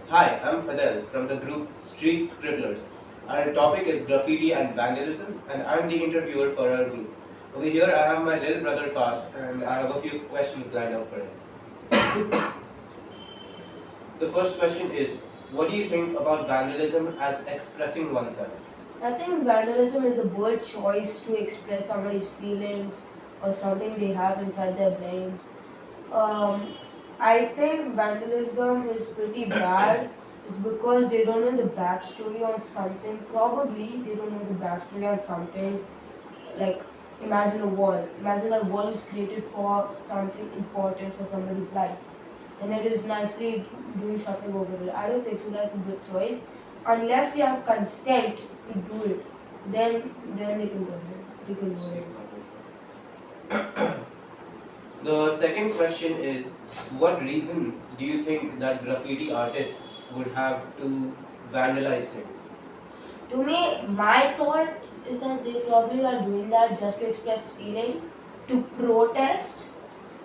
Hi, I'm Fadell from the group Street Scribblers. Our topic is graffiti and vandalism, and I'm the interviewer for our group. Over here, I have my little brother Faz, and I have a few questions lined up for him. The first question is, what do you think about vandalism as expressing oneself? I think vandalism is a bold choice to express somebody's feelings or something they have inside their brains. Um, I think vandalism is pretty bad. It's because they don't know the backstory on something. Probably they don't know the backstory on something. Like imagine a wall. Imagine that wall is created for something important for somebody's life, and it is nicely doing something over it. I don't think so. That's a good choice, unless they have consent to do it. Then they can go ahead. They can go ahead. The second question is, what reason do you think that graffiti artists would have to vandalize things? To me, my thought is that they probably are doing that just to express feelings, to protest,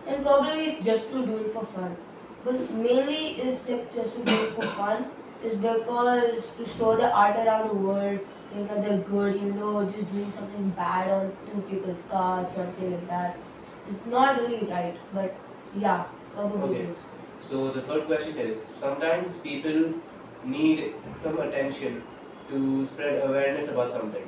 and probably just to do it for fun. But mainly is like just to do it for fun is because to show the art around the world, think that they're good, even though just doing something bad on two people's cars, something like that. It's not really right, but yeah, probably Okay. it is. So the third question is, sometimes people need some attention to spread awareness about something.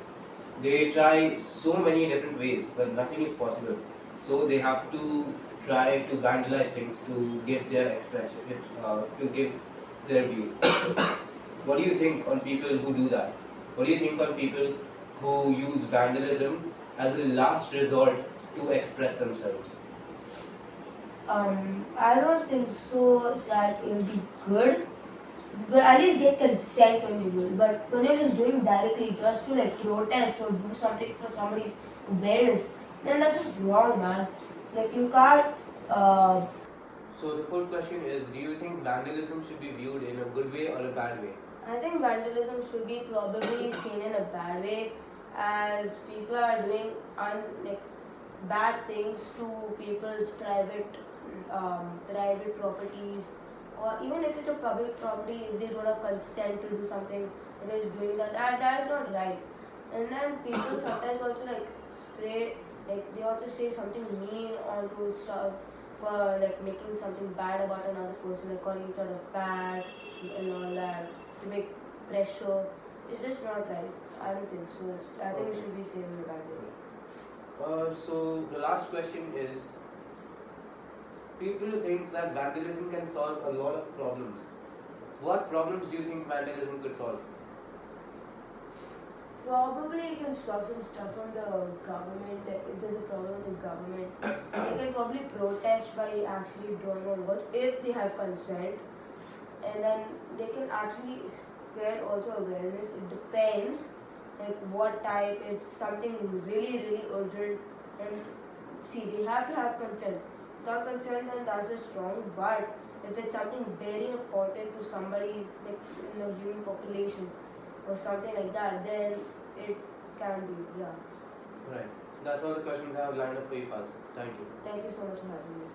They try so many different ways, but nothing is possible. So they have to try to vandalize things to give their to give their view. What do you think on people who do that? What do you think on people who use vandalism as a last resort to express themselves? I don't think so that it will be good. But at least get consent when you do it. But when you're just doing directly just to like protest or do something for somebody's awareness, then that's just wrong, man. Like you can't. So the fourth question is, do you think vandalism should be viewed in a good way or a bad way? I think vandalism should be probably seen in a bad way, as people are doing like bad things to people's private properties, or even if it's a public property, if they don't have consent to do something, and they're just doing that, that is not right. And then people sometimes also like spray, like they also say something mean onto stuff for like making something bad about another person, like calling each other fat and all that to make pressure. It's just not right. I don't think so. I think it should be seen in a bad way. So the last question is, people think that vandalism can solve a lot of problems. What problems do you think vandalism could solve? Probably you can solve some stuff from the government. Like if there's a problem with the government, they can probably protest by actually drawing on words if they have consent, and then they can actually spread also awareness. It depends, like what type. If something really urgent, then see they have to have consent. Without consent, then that's just wrong. But if it's something very important to somebody, like in the human population or something like that, then it can be, yeah. Right. That's all the questions I have lined up for you, Faz. Thank you. Thank you so much for having me.